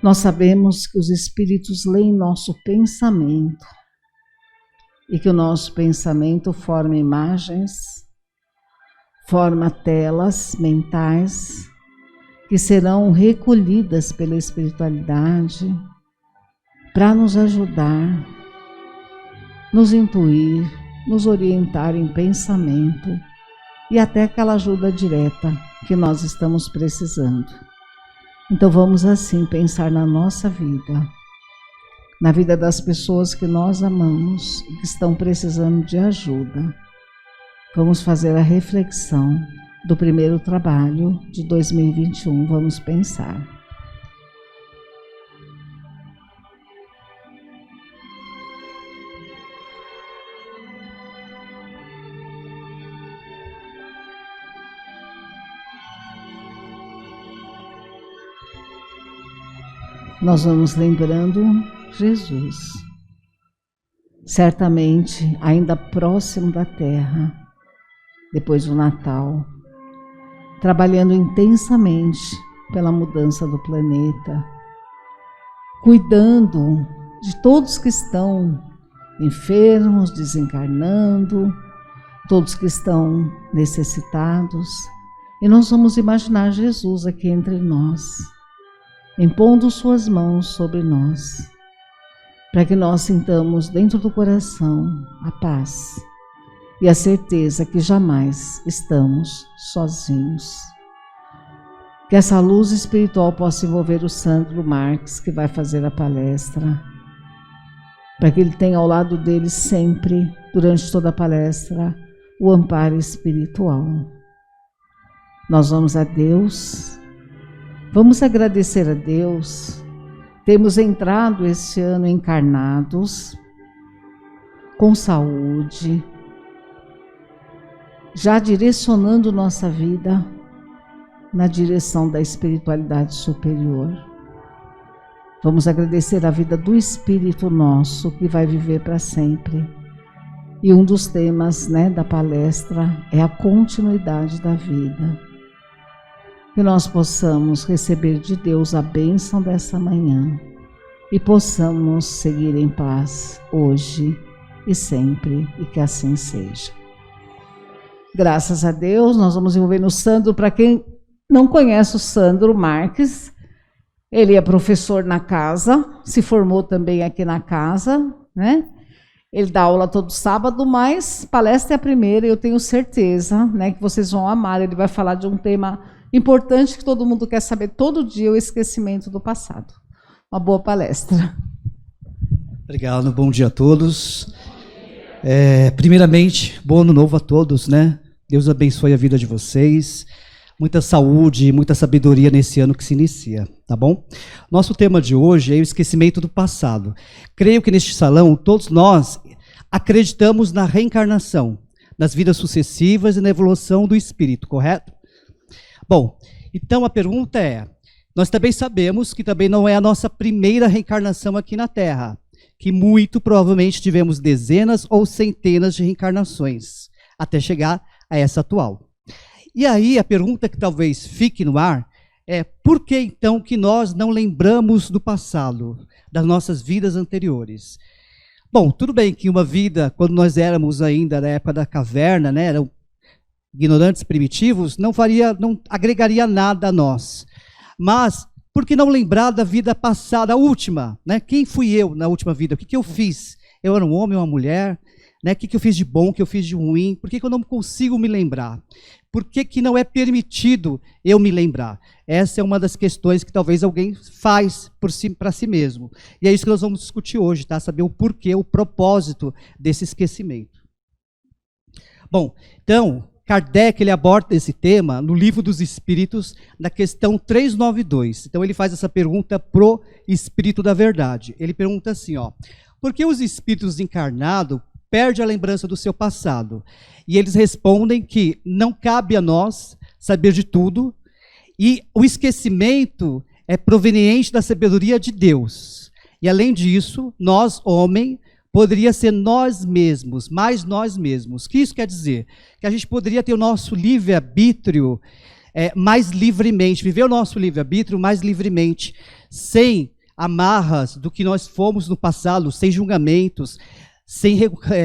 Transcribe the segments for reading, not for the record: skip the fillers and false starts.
Nós sabemos que os espíritos leem nosso pensamento e que o nosso pensamento forma imagens, forma telas mentais que serão recolhidas pela espiritualidade para nos ajudar, nos intuir, nos orientar em pensamento e até aquela ajuda direta que nós estamos precisando. Então vamos assim pensar na nossa vida, na vida das pessoas que nós amamos e que estão precisando de ajuda. Vamos fazer a reflexão do primeiro trabalho de 2021. Vamos pensar. Nós vamos lembrando Jesus, certamente ainda próximo da Terra, depois do Natal, trabalhando intensamente pela mudança do planeta, cuidando de todos que estão enfermos, desencarnando, todos que estão necessitados. E nós vamos imaginar Jesus aqui entre nós, impondo suas mãos sobre nós, para que nós sintamos dentro do coração a paz e a certeza que jamais estamos sozinhos. Que essa luz espiritual possa envolver o Sandro Marques, que vai fazer a palestra, para que ele tenha ao lado dele sempre, durante toda a palestra, o amparo espiritual. Nós vamos a Deus. Vamos agradecer a Deus. Temos entrado esse ano encarnados, com saúde, já direcionando nossa vida na direção da espiritualidade superior. Vamos agradecer a vida do Espírito nosso, que vai viver para sempre. E um dos temas, da palestra é a continuidade da vida. Que nós possamos receber de Deus a bênção dessa manhã e possamos seguir em paz hoje e sempre, e que assim seja. Graças a Deus, nós vamos envolver o Sandro. Para quem não conhece o Sandro Marques, ele é professor na casa, se formou também aqui na casa, Ele dá aula todo sábado, mas palestra é a primeira e eu tenho certeza, que vocês vão amar. Ele vai falar de um tema importante que todo mundo quer saber todo dia, o esquecimento do passado. Uma boa palestra. Obrigado, bom dia a todos. Primeiramente, bom ano novo a todos, Deus abençoe a vida de vocês. Muita saúde e muita sabedoria nesse ano que se inicia, tá bom? Nosso tema de hoje é o esquecimento do passado. Creio que neste salão todos nós acreditamos na reencarnação, nas vidas sucessivas e na evolução do espírito, correto? Bom, então a pergunta é, nós também sabemos que também não é a nossa primeira reencarnação aqui na Terra, que muito provavelmente tivemos dezenas ou centenas de reencarnações, até chegar a essa atual. E aí a pergunta que talvez fique no ar é, por que então que nós não lembramos do passado, das nossas vidas anteriores? Bom, tudo bem que uma vida, quando nós éramos ainda na época da caverna, eram ignorantes primitivos, não agregaria nada a nós. Mas, por que não lembrar da vida passada, a última? Quem fui eu na última vida? O que eu fiz? Eu era um homem ou uma mulher? O que eu fiz de bom, o que eu fiz de ruim? Por que eu não consigo me lembrar? Por que não é permitido eu me lembrar? Essa é uma das questões que talvez alguém faz para si mesmo. E é isso que nós vamos discutir hoje, tá? Saber o porquê, o propósito desse esquecimento. Bom, então, Kardec ele aborda esse tema no Livro dos Espíritos, na questão 392. Então ele faz essa pergunta pro Espírito da Verdade. Ele pergunta assim, por que os espíritos encarnados perdem a lembrança do seu passado? E eles respondem que não cabe a nós saber de tudo, e o esquecimento é proveniente da sabedoria de Deus. E além disso, nós, homem, poderia ser nós mesmos, mais nós mesmos. O que isso quer dizer? Que a gente poderia ter o nosso livre-arbítrio mais livremente, viver o nosso livre-arbítrio mais livremente, sem amarras do que nós fomos no passado, sem julgamentos, sem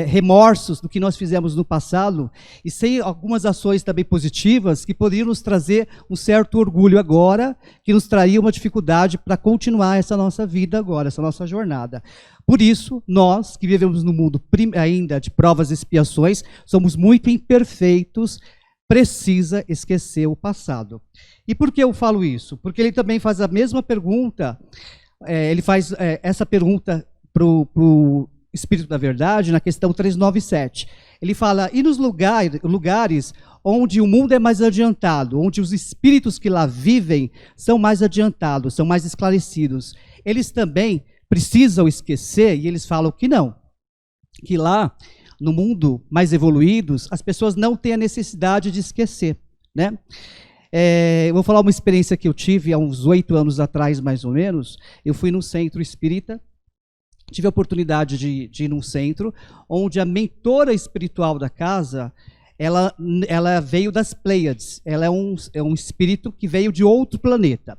remorsos do que nós fizemos no passado e sem algumas ações também positivas que poderiam nos trazer um certo orgulho agora, que nos traria uma dificuldade para continuar essa nossa vida agora, essa nossa jornada. Por isso, nós que vivemos no mundo ainda de provas e expiações, somos muito imperfeitos, precisa esquecer o passado. E por que eu falo isso? Porque ele também faz a mesma pergunta, ele faz essa pergunta para o Espírito da Verdade, na questão 397. Ele fala, e nos lugares onde o mundo é mais adiantado, onde os espíritos que lá vivem são mais adiantados, são mais esclarecidos, eles também precisam esquecer, e eles falam que não, que lá, no mundo mais evoluídos, as pessoas não têm a necessidade de esquecer, né? Eu vou falar uma experiência que eu tive há uns 8 anos atrás, mais ou menos. Eu fui num centro espírita, tive a oportunidade de ir num centro, onde a mentora espiritual da casa, ela veio das Pleiades, ela é um espírito que veio de outro planeta.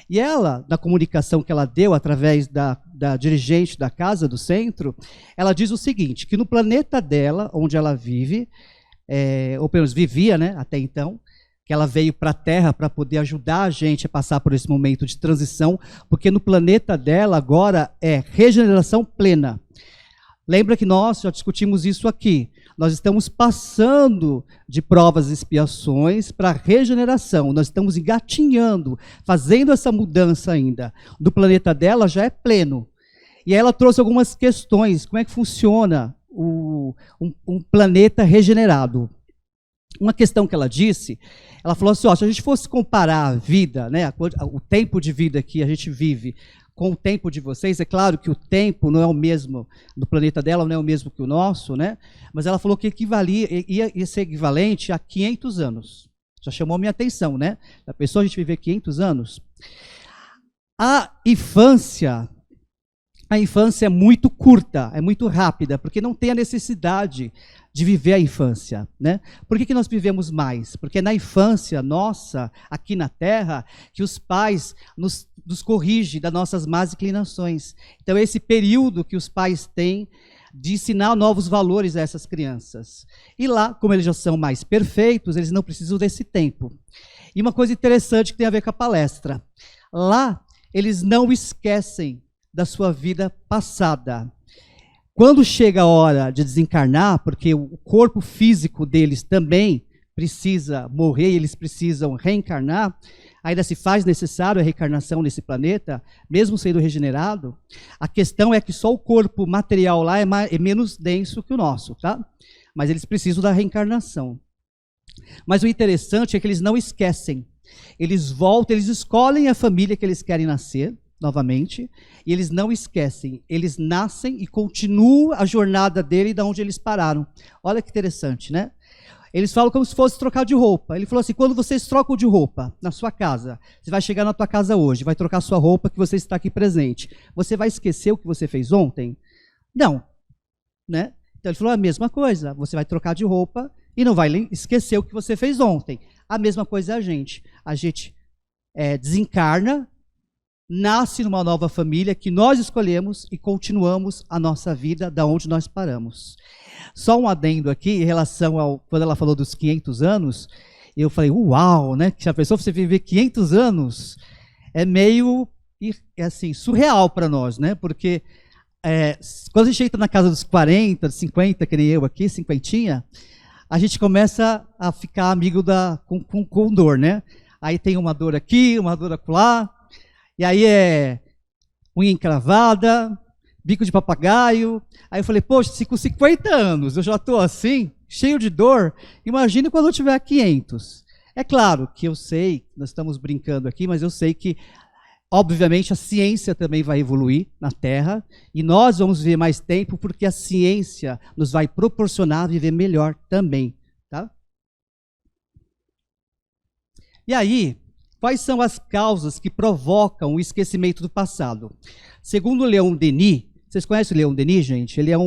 E ela, na comunicação que ela deu através da dirigente da casa, do centro, ela diz o seguinte, que no planeta dela, onde ela vive, ou pelo menos vivia, né, até então, que ela veio para a Terra para poder ajudar a gente a passar por esse momento de transição, porque no planeta dela agora é regeneração plena. Lembra que nós já discutimos isso aqui. Nós estamos passando de provas e expiações para regeneração. Nós estamos engatinhando, fazendo essa mudança ainda. Do planeta dela já é pleno. E ela trouxe algumas questões. Como é que funciona um planeta regenerado? Uma questão que ela disse, ela falou assim, se a gente fosse comparar a vida, né, o tempo de vida que a gente vive com o tempo de vocês, é claro que o tempo não é o mesmo do planeta dela, não é o mesmo que o nosso, né? Mas ela falou que ia ser equivalente a 500 anos. Já chamou a minha atenção, né? A pessoa, a gente viver 500 anos. A infância é muito curta, é muito rápida, porque não tem a necessidade de viver a infância, né? Por que nós vivemos mais? Porque na infância nossa, aqui na Terra, que os pais nos corrigem das nossas más inclinações. Então, é esse período que os pais têm de ensinar novos valores a essas crianças. E lá, como eles já são mais perfeitos, eles não precisam desse tempo. E uma coisa interessante que tem a ver com a palestra. Lá, eles não esquecem da sua vida passada. Quando chega a hora de desencarnar, porque o corpo físico deles também precisa morrer, eles precisam reencarnar, ainda se faz necessário a reencarnação nesse planeta, mesmo sendo regenerado, a questão é que só o corpo material lá é menos denso que o nosso, tá? Mas eles precisam da reencarnação. Mas o interessante é que eles não esquecem. Eles voltam, eles escolhem a família que eles querem nascer, novamente, e eles não esquecem, eles nascem e continuam a jornada dele de onde eles pararam. Olha que interessante, né? Eles falam como se fosse trocar de roupa. Ele falou assim, quando vocês trocam de roupa na sua casa, você vai chegar na tua casa hoje, vai trocar sua roupa que você está aqui presente. Você vai esquecer o que você fez ontem? Não, né? Então ele falou a mesma coisa, você vai trocar de roupa e não vai esquecer o que você fez ontem. A mesma coisa é a gente. A gente desencarna, nasce numa nova família que nós escolhemos e continuamos a nossa vida da onde nós paramos. Só um adendo aqui em relação ao, quando ela falou dos 500 anos, eu falei, uau, né? Que a pessoa, você viver 500 anos, é meio, assim, surreal para nós, né? Porque quando a gente entra na casa dos 40, dos 50, que nem eu aqui, cinquentinha, a gente começa a ficar amigo com dor, né? Aí tem uma dor aqui, uma dor acolá, e aí unha encravada, bico de papagaio. Aí eu falei, poxa, se com 50 anos eu já estou assim, cheio de dor, imagine quando eu tiver 500. É claro que eu sei, nós estamos brincando aqui, mas eu sei que, obviamente, a ciência também vai evoluir na Terra, e nós vamos viver mais tempo porque a ciência nos vai proporcionar viver melhor também, tá? E aí, quais são as causas que provocam o esquecimento do passado? Segundo Leon Denis, vocês conhecem o Leon Denis, gente? Ele é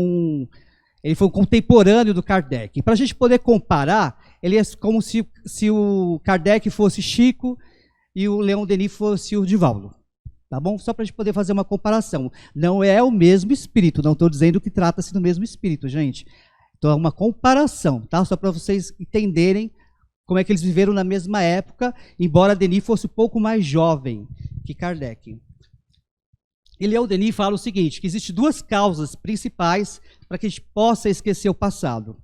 Ele foi um contemporâneo do Kardec. Para a gente poder comparar, ele é como se o Kardec fosse Chico e o Leon Denis fosse o Divaldo. Tá bom? Só para a gente poder fazer uma comparação. Não é o mesmo espírito, não estou dizendo que trata-se do mesmo espírito, gente. Então é uma comparação, tá? Só para vocês entenderem como é que eles viveram na mesma época, embora Denis fosse um pouco mais jovem que Kardec. E Leon Denis fala o seguinte, que existem duas causas principais para que a gente possa esquecer o passado.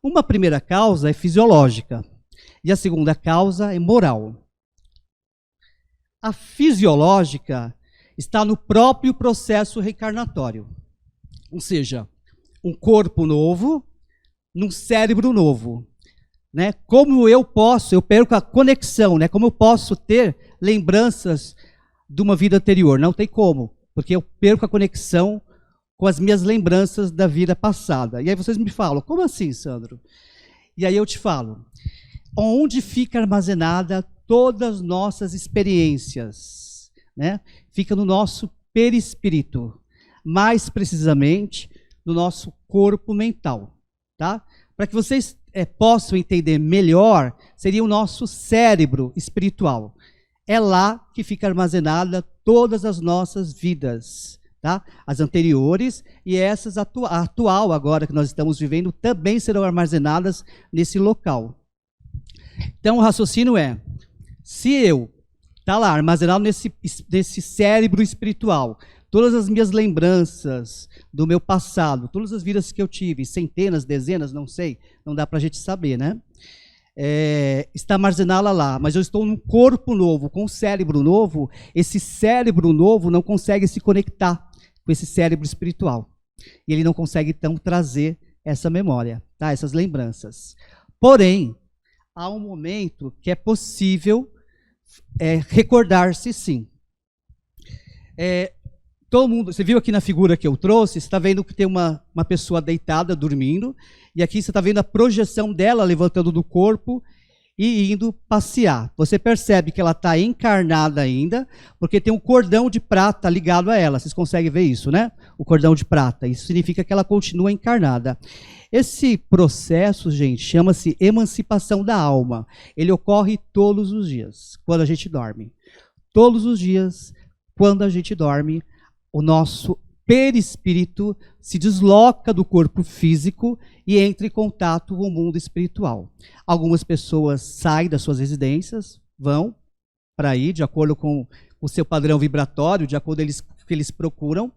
Uma primeira causa é fisiológica e a segunda causa é moral. A fisiológica está no próprio processo reencarnatório, ou seja, um corpo novo, num cérebro novo. Né? Como eu perco a conexão, né? Como eu posso ter lembranças de uma vida anterior? Não tem como, porque eu perco a conexão com as minhas lembranças da vida passada. E aí vocês me falam, como assim, Sandro? E aí eu te falo, onde fica armazenada todas as nossas experiências, né? Fica no nosso perispírito, mais precisamente no nosso corpo mental, tá? Para que vocês possam entender melhor, seria o nosso cérebro espiritual. É lá que fica armazenada todas as nossas vidas, tá? As anteriores e essas a atual agora que nós estamos vivendo também serão armazenadas nesse local. Então o raciocínio é, se eu tá lá armazenado nesse cérebro espiritual, todas as minhas lembranças do meu passado, todas as vidas que eu tive, centenas, dezenas, não sei, não dá para a gente saber, né? Está armazenada lá, mas eu estou num corpo novo, com um cérebro novo, esse cérebro novo não consegue se conectar com esse cérebro espiritual. E ele não consegue, então, trazer essa memória, tá? Essas lembranças. Porém, há um momento que é possível recordar-se sim. Todo mundo, você viu aqui na figura que eu trouxe, você está vendo que tem uma pessoa deitada, dormindo, e aqui você está vendo a projeção dela levantando do corpo e indo passear. Você percebe que ela está encarnada ainda, porque tem um cordão de prata ligado a ela. Vocês conseguem ver isso, né? O cordão de prata. Isso significa que ela continua encarnada. Esse processo, gente, chama-se emancipação da alma. Ele ocorre todos os dias, quando a gente dorme. Todos os dias, quando a gente dorme, o nosso perispírito se desloca do corpo físico e entra em contato com o mundo espiritual. Algumas pessoas saem das suas residências, vão para aí, de acordo com o seu padrão vibratório, de acordo com o que eles procuram,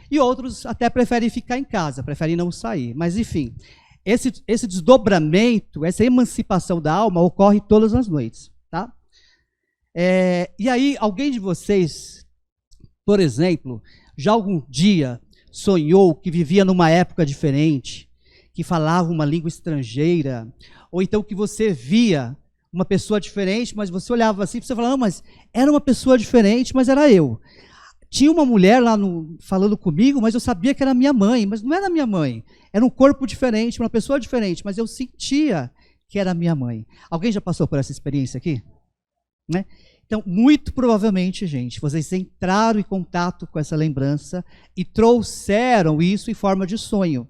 e outros até preferem ficar em casa, preferem não sair. Mas, enfim, esse desdobramento, essa emancipação da alma ocorre todas as noites. Tá? E aí, alguém de vocês, por exemplo, já algum dia sonhou que vivia numa época diferente, que falava uma língua estrangeira, ou então que você via uma pessoa diferente, mas você olhava assim e você falava, mas era uma pessoa diferente, mas era eu. Tinha uma mulher lá falando comigo, mas eu sabia que era minha mãe, mas não era minha mãe. Era um corpo diferente, uma pessoa diferente, mas eu sentia que era minha mãe. Alguém já passou por essa experiência aqui? Né? Então, muito provavelmente, gente, vocês entraram em contato com essa lembrança e trouxeram isso em forma de sonho,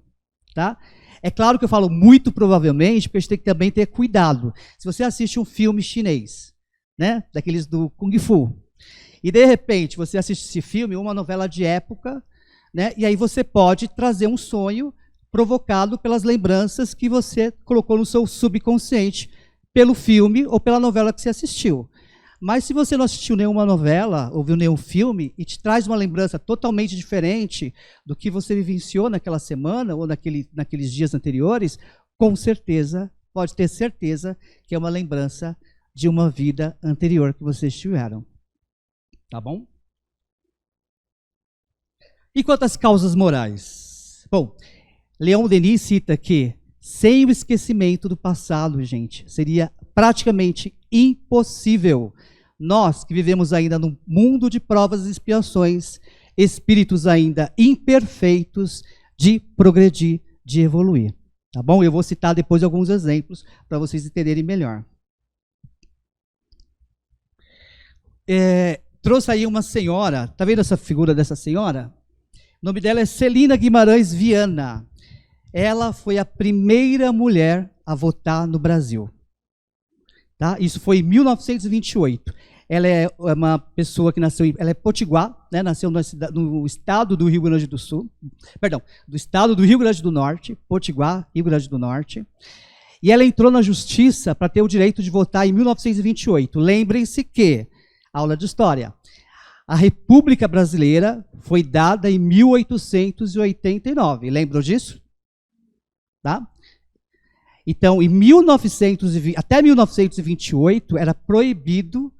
tá? É claro que eu falo muito provavelmente, porque a gente tem que também ter cuidado. Se você assiste um filme chinês, né, daqueles do Kung Fu, e de repente você assiste esse filme, uma novela de época, né, e aí você pode trazer um sonho provocado pelas lembranças que você colocou no seu subconsciente, pelo filme ou pela novela que você assistiu. Mas se você não assistiu nenhuma novela, ou viu nenhum filme, e te traz uma lembrança totalmente diferente do que você vivenciou naquela semana ou naqueles dias anteriores, com certeza, pode ter certeza que é uma lembrança de uma vida anterior que vocês tiveram. Tá bom? E quanto às causas morais? Bom, Leon Denis cita que sem o esquecimento do passado, gente, seria praticamente impossível. Nós que vivemos ainda num mundo de provas e expiações, espíritos ainda imperfeitos, de progredir, de evoluir. Tá bom? Eu vou citar depois alguns exemplos para vocês entenderem melhor. Trouxe aí uma senhora, tá vendo essa figura dessa senhora? O nome dela é Celina Guimarães Viana. ela foi a primeira mulher a votar no Brasil. Tá? Isso foi em 1928. Ela é uma pessoa que nasceu, ela é potiguar, né? Nasceu no estado do Rio Grande do Sul, perdão, do estado do Rio Grande do Norte, Potiguar, Rio Grande do Norte. E ela entrou na justiça para ter o direito de votar em 1928. Lembrem-se que, aula de história, a República Brasileira foi dada em 1889. Lembram disso? Tá? Então, até 1928, era proibido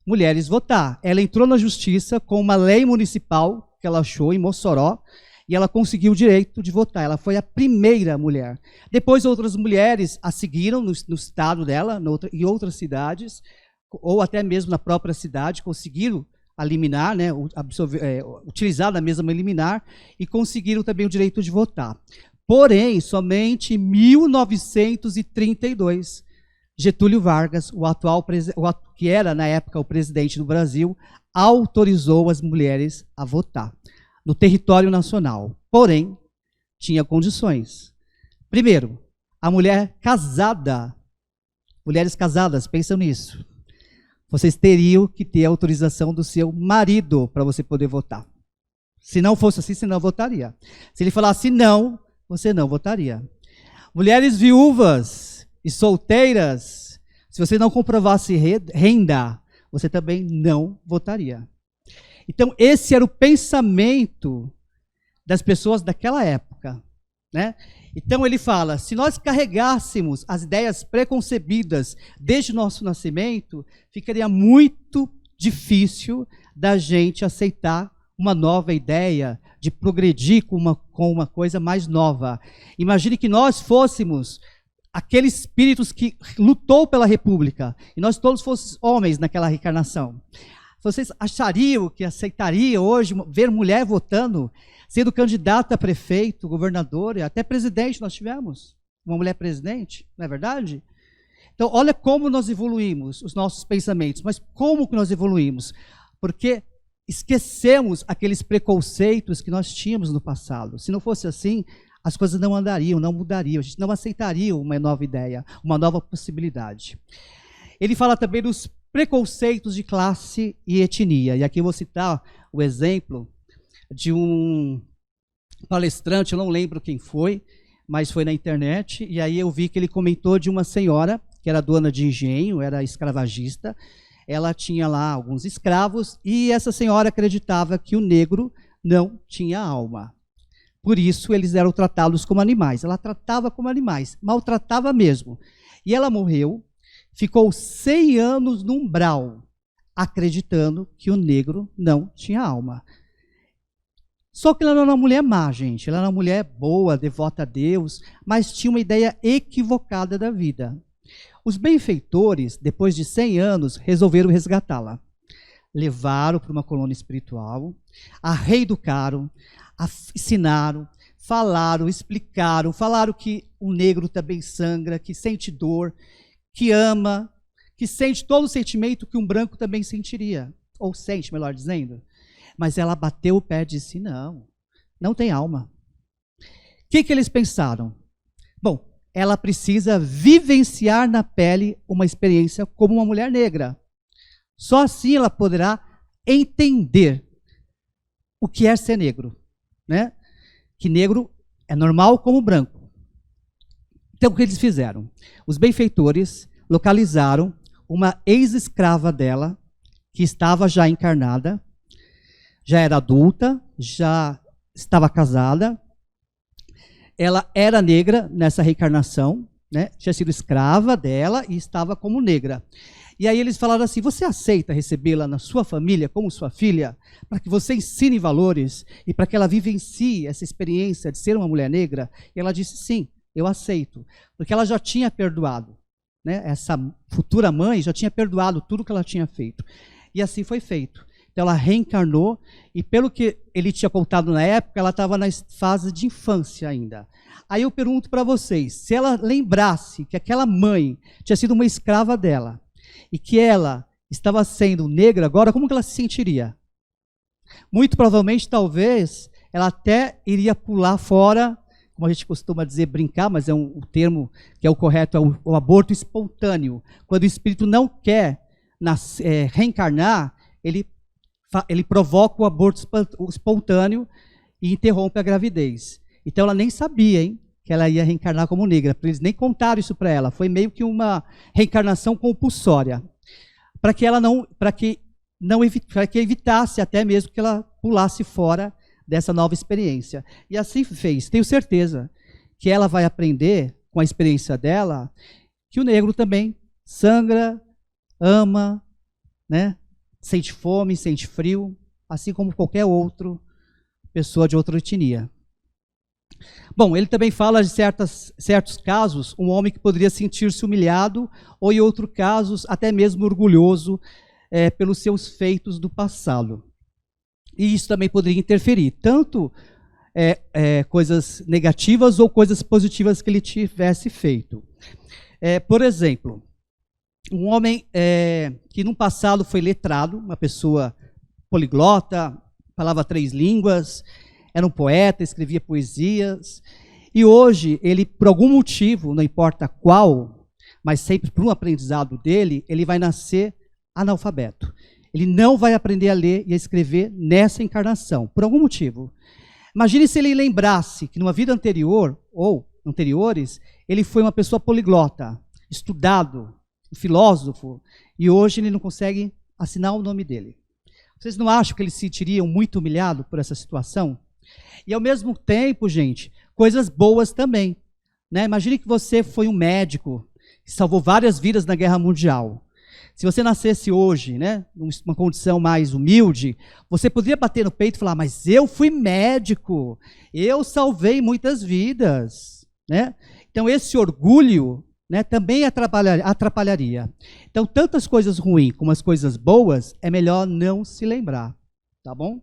mulheres votar. Ela entrou na justiça com uma lei municipal que ela achou em Mossoró e ela conseguiu o direito de votar. Ela foi a primeira mulher. Depois outras mulheres a seguiram no estado dela, em outras cidades, ou até mesmo na própria cidade, conseguiram a liminar, né, utilizar a mesma liminar e conseguiram também o direito de votar. Porém, somente em 1932, Getúlio Vargas, que era na época o presidente do Brasil, autorizou as mulheres a votar no território nacional. Porém, tinha condições. Primeiro, a mulher casada, mulheres casadas, pensam nisso. Vocês teriam que ter a autorização do seu marido para você poder votar. Se não fosse assim, você não votaria. Se ele falasse não, você não votaria. Mulheres viúvas e solteiras, se você não comprovasse renda, você também não votaria. Então, esse era o pensamento das pessoas daquela época, né? Então, ele fala, se nós carregássemos as ideias preconcebidas desde o nosso nascimento, ficaria muito difícil da gente aceitar uma nova ideia, de progredir com uma coisa mais nova. Imagine que nós fôssemos aqueles espíritos que lutou pela República, e nós todos fôssemos homens naquela reencarnação. Vocês achariam que aceitariam hoje ver mulher votando, sendo candidata a prefeito, governador e até presidente nós tivemos? Uma mulher presidente, não é verdade? Então, olha como nós evoluímos os nossos pensamentos. Mas como que nós evoluímos? Porque esquecemos aqueles preconceitos que nós tínhamos no passado. Se não fosse assim, as coisas não andariam, não mudariam, a gente não aceitaria uma nova ideia, uma nova possibilidade. Ele fala também dos preconceitos de classe e etnia. E aqui eu vou citar o exemplo de um palestrante, eu não lembro quem foi, mas foi na internet, e aí eu vi que ele comentou de uma senhora, que era dona de engenho, era escravagista, ela tinha lá alguns escravos, e essa senhora acreditava que o negro não tinha alma. Por isso, eles eram tratados como animais. Ela tratava como animais, maltratava mesmo. E ela morreu, ficou 100 anos no umbral, acreditando que o negro não tinha alma. Só que ela não era uma mulher má, gente. Ela era uma mulher boa, devota a Deus, mas tinha uma ideia equivocada da vida. Os benfeitores, depois de 100 anos, resolveram resgatá-la. Levaram para uma colônia espiritual, a reeducaram, ensinaram, falaram, explicaram, falaram que o negro também sangra, que sente dor, que ama, que sente todo o sentimento que um branco também sentiria, ou sente, melhor dizendo. Mas ela bateu o pé e disse, não tem alma. O que eles pensaram? Bom, ela precisa vivenciar na pele uma experiência como uma mulher negra. Só assim ela poderá entender o que é ser negro, né? Que negro é normal como branco. Então, o que eles fizeram? Os benfeitores localizaram uma ex-escrava dela, que estava já encarnada, já era adulta, já estava casada, ela era negra nessa reencarnação, né? Tinha sido escrava dela e estava como negra. E aí eles falaram assim, você aceita recebê-la na sua família como sua filha, para que você ensine valores e para que ela vivencie essa experiência de ser uma mulher negra? E ela disse, sim, eu aceito, porque ela já tinha perdoado, né? Essa futura mãe já tinha perdoado tudo que ela tinha feito. E assim foi feito. Então ela reencarnou e pelo que ele tinha contado na época, ela estava na fase de infância ainda. Aí eu pergunto para vocês, se ela lembrasse que aquela mãe tinha sido uma escrava dela, e que ela estava sendo negra agora, como que ela se sentiria? Muito provavelmente, talvez, ela até iria pular fora como a gente costuma dizer, brincar, mas é um termo que é o correto, é o aborto espontâneo. Quando o espírito não quer reencarnar, ele provoca o aborto espontâneo e interrompe a gravidez. Então ela nem sabia, hein, que ela ia reencarnar como negra, porque eles nem contaram isso para ela. Foi meio que uma reencarnação compulsória, para que evitasse até mesmo que ela pulasse fora dessa nova experiência. E assim fez. Tenho certeza que ela vai aprender, com a experiência dela, que o negro também sangra, ama, né? Sente fome, sente frio, assim como qualquer outra pessoa de outra etnia. Bom, ele também fala de certos casos, um homem que poderia sentir-se humilhado, ou em outros casos, até mesmo orgulhoso pelos seus feitos do passado. E isso também poderia interferir, tanto coisas negativas ou coisas positivas que ele tivesse feito. Por exemplo, um homem que no passado foi letrado, uma pessoa poliglota, falava 3 línguas, era um poeta, escrevia poesias, e hoje ele, por algum motivo, não importa qual, mas sempre por um aprendizado dele, ele vai nascer analfabeto. Ele não vai aprender a ler e a escrever nessa encarnação, por algum motivo. Imagine se ele lembrasse que numa vida anterior, ou anteriores, ele foi uma pessoa poliglota, estudado, um filósofo, e hoje ele não consegue assinar o nome dele. Vocês não acham que ele se sentiria muito humilhado por essa situação? E ao mesmo tempo, gente, coisas boas também, né? Imagine que você foi um médico que salvou várias vidas na Guerra Mundial. Se você nascesse hoje, né, numa condição mais humilde, você poderia bater no peito e falar, mas eu fui médico, eu salvei muitas vidas, né? Então esse orgulho, né, também atrapalharia. Então tantas coisas ruins como as coisas boas, é melhor não se lembrar, tá bom?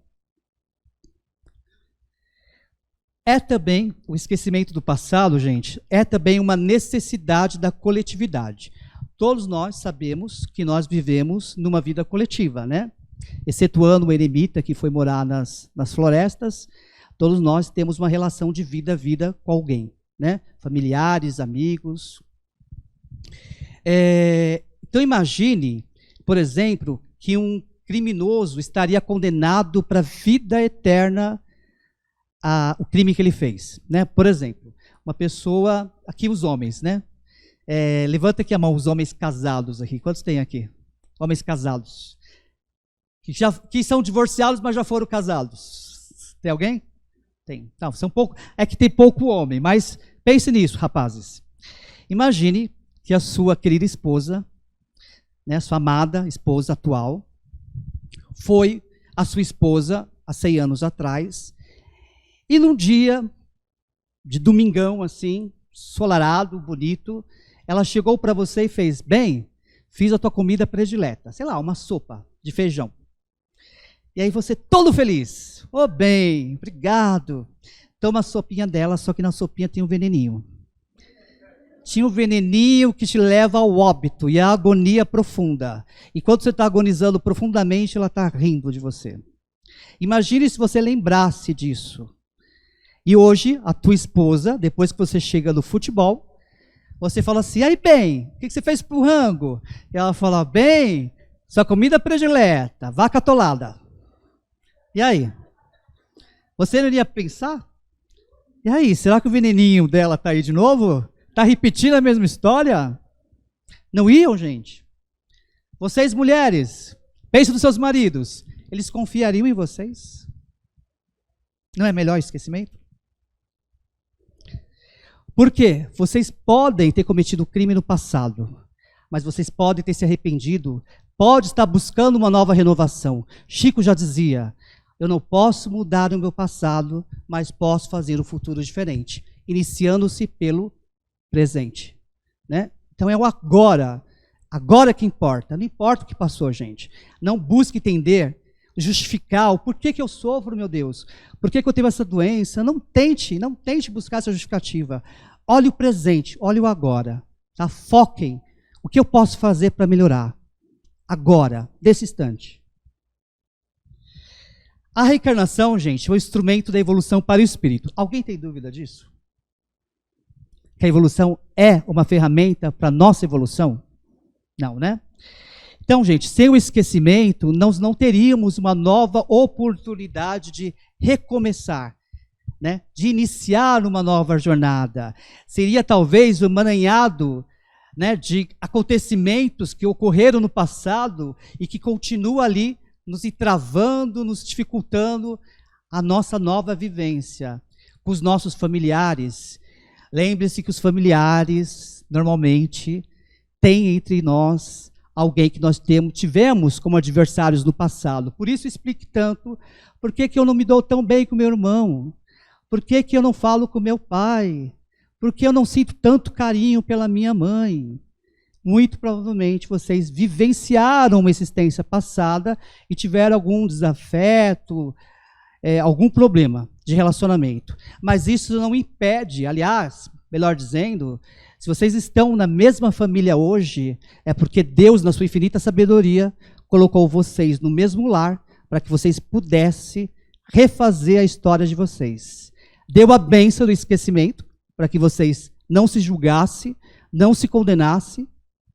Também, o esquecimento do passado, gente, é também uma necessidade da coletividade. Todos nós sabemos que nós vivemos numa vida coletiva, né? Excetuando o eremita que foi morar nas florestas, todos nós temos uma relação de vida a vida com alguém, né? Familiares, amigos. Então imagine, por exemplo, que um criminoso estaria condenado para a vida eterna o crime que ele fez, né? Por exemplo, uma pessoa, aqui os homens, né? Levanta aqui a mão, os homens casados aqui. Quantos tem aqui? Homens casados. Que são divorciados, mas já foram casados. Tem alguém? Tem. Não, são pouco. É que tem pouco homem, mas pense nisso, rapazes. Imagine que a sua querida esposa, né, sua amada esposa atual, foi a sua esposa há 100 anos atrás, e num dia de domingão, assim, solarado, bonito, ela chegou para você e fez, bem, fiz a tua comida predileta, sei lá, uma sopa de feijão. E aí você todo feliz, bem, obrigado. Toma a sopinha dela, só que na sopinha tem um veneninho. Tinha um veneninho que te leva ao óbito e à agonia profunda. E quando você está agonizando profundamente, ela está rindo de você. Imagine se você lembrasse disso. E hoje, a tua esposa, depois que você chega no futebol, você fala assim, aí bem, o que você fez pro rango? E ela fala, bem, sua comida predileta, vaca atolada. E aí? Você não ia pensar? E aí, será que o veneninho dela está aí de novo? Está repetindo a mesma história? Não iam, gente? Vocês, mulheres, pensem nos seus maridos, eles confiariam em vocês? Não é melhor esquecimento? Por quê? Vocês podem ter cometido crime no passado, mas vocês podem ter se arrependido, pode estar buscando uma nova renovação. Chico já dizia, eu não posso mudar o meu passado, mas posso fazer um futuro diferente, iniciando-se pelo presente, né? Então é o agora que importa, não importa o que passou, gente. Não busque entender, justificar o porquê que eu sofro, meu Deus, por que eu tenho essa doença. Não tente buscar essa justificativa. Olhe o presente, olhe o agora, tá? Foquem o que eu posso fazer para melhorar agora, desse instante. A reencarnação, gente, é um instrumento da evolução para o espírito. Alguém tem dúvida disso? que a evolução é uma ferramenta para a nossa evolução? Não, né? Então, gente, sem o esquecimento, nós não teríamos uma nova oportunidade de recomeçar, né? De iniciar uma nova jornada. Seria talvez um emaranhado, né, de acontecimentos que ocorreram no passado e que continuam ali nos entravando, nos dificultando a nossa nova vivência com os nossos familiares. Lembre-se que os familiares, normalmente, têm entre nós alguém que nós tivemos como adversários no passado. Por isso explique tanto, por que eu não me dou tão bem com meu irmão? Por que eu não falo com meu pai? Por que eu não sinto tanto carinho pela minha mãe? Muito provavelmente vocês vivenciaram uma existência passada e tiveram algum desafeto, algum problema de relacionamento. Mas isso não impede, aliás, melhor dizendo, se vocês estão na mesma família hoje, é porque Deus, na sua infinita sabedoria, colocou vocês no mesmo lar para que vocês pudessem refazer a história de vocês. Deu a bênção do esquecimento para que vocês não se julgassem, não se condenassem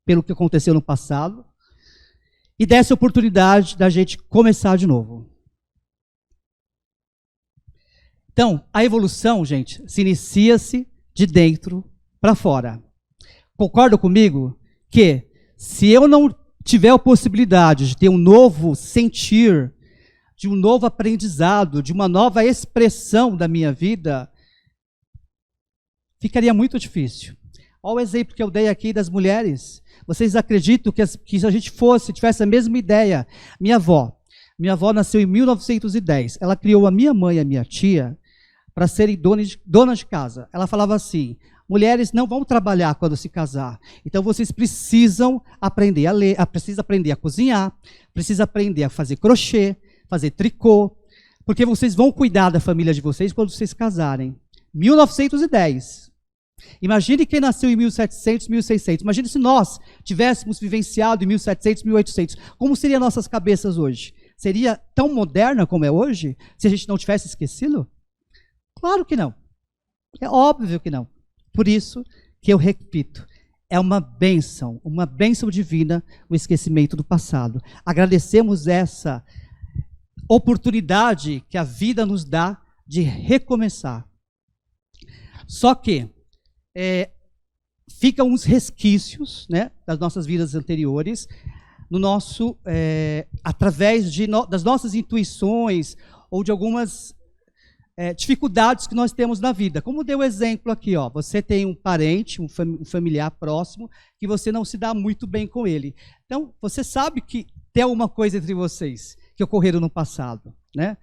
pelo que aconteceu no passado e desse a oportunidade da gente começar de novo. Então, a evolução, gente, se inicia-se de dentro para fora. Concorda comigo que se eu não tiver a possibilidade de ter um novo sentir, de um novo aprendizado, de uma nova expressão da minha vida, ficaria muito difícil. Olha o exemplo que eu dei aqui das mulheres. Vocês acreditam que se a gente tivesse a mesma ideia? Minha avó nasceu em 1910. Ela criou a minha mãe e a minha tia para serem donas de casa. Ela falava assim: mulheres não vão trabalhar quando se casar. Então vocês precisam aprender a ler, precisam aprender a cozinhar, precisam aprender a fazer crochê, fazer tricô, porque vocês vão cuidar da família de vocês quando vocês casarem. 1910. Imagine quem nasceu em 1700, 1600. Imagine se nós tivéssemos vivenciado em 1700, 1800. Como seriam nossas cabeças hoje? Seria tão moderna como é hoje, se a gente não tivesse esquecido? Claro que não. É óbvio que não. Por isso que eu repito, é uma bênção divina o esquecimento do passado. Agradecemos essa oportunidade que a vida nos dá de recomeçar. Só que ficam uns resquícios, né, das nossas vidas anteriores, no nosso, através das nossas intuições ou de algumas dificuldades que nós temos na vida. Como deu o exemplo aqui, ó, você tem um parente, um familiar próximo, que você não se dá muito bem com ele. Então, você sabe que tem alguma coisa entre vocês que ocorreram no passado, né?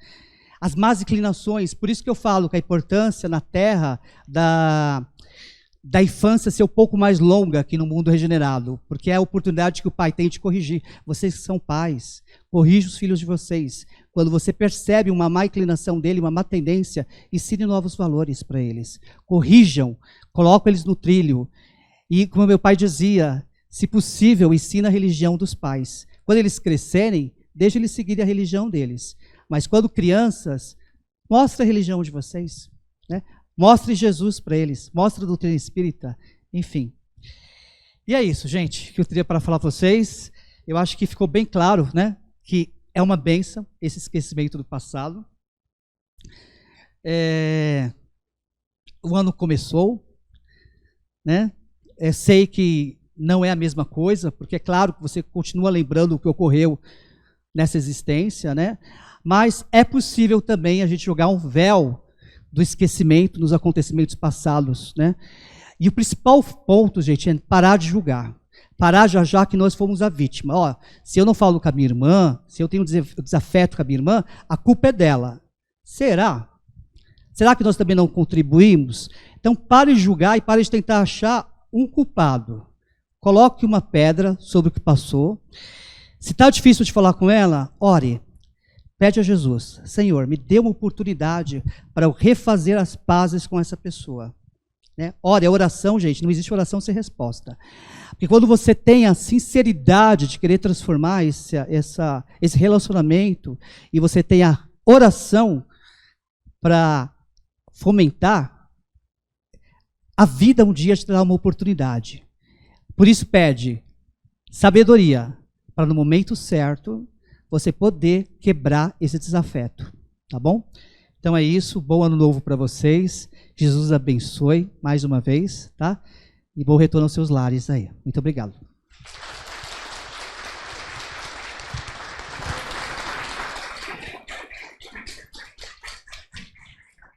As más inclinações, por isso que eu falo que a importância na Terra da infância ser um pouco mais longa aqui no mundo regenerado, porque é a oportunidade que o pai tem de corrigir. Vocês que são pais, corrijam os filhos de vocês. Quando você percebe uma má inclinação dele, uma má tendência, ensine novos valores para eles. Corrijam, colocam eles no trilho. E como meu pai dizia, se possível, ensina a religião dos pais. Quando eles crescerem, deixe eles seguirem a religião deles. Mas quando crianças, mostre a religião de vocês, né? Mostre Jesus para eles, mostre a doutrina espírita, enfim. E é isso, gente, que eu teria para falar para vocês. Eu acho que ficou bem claro, né, que é uma bênção esse esquecimento do passado. O ano começou, né? Sei que não é a mesma coisa, porque é claro que você continua lembrando o que ocorreu nessa existência, né? Mas é possível também a gente jogar um véu do esquecimento nos acontecimentos passados, né? E o principal ponto, gente, é parar de julgar. Parar de achar que nós fomos a vítima. Ó, se eu não falo com a minha irmã, se eu tenho desafeto com a minha irmã, a culpa é dela. Será? Será que nós também não contribuímos? Então, pare de julgar e pare de tentar achar um culpado. Coloque uma pedra sobre o que passou. Se está difícil de falar com ela, ore. Pede a Jesus: Senhor, me dê uma oportunidade para eu refazer as pazes com essa pessoa. Né? Ore, a oração, gente, não existe oração sem resposta. Porque quando você tem a sinceridade de querer transformar esse relacionamento, e você tem a oração para fomentar, a vida um dia te dará uma oportunidade. Por isso pede sabedoria, para no momento certo você poder quebrar esse desafeto, tá bom? Então é isso, bom ano novo para vocês, Jesus abençoe mais uma vez, tá? E bom retorno aos seus lares aí. Muito obrigado.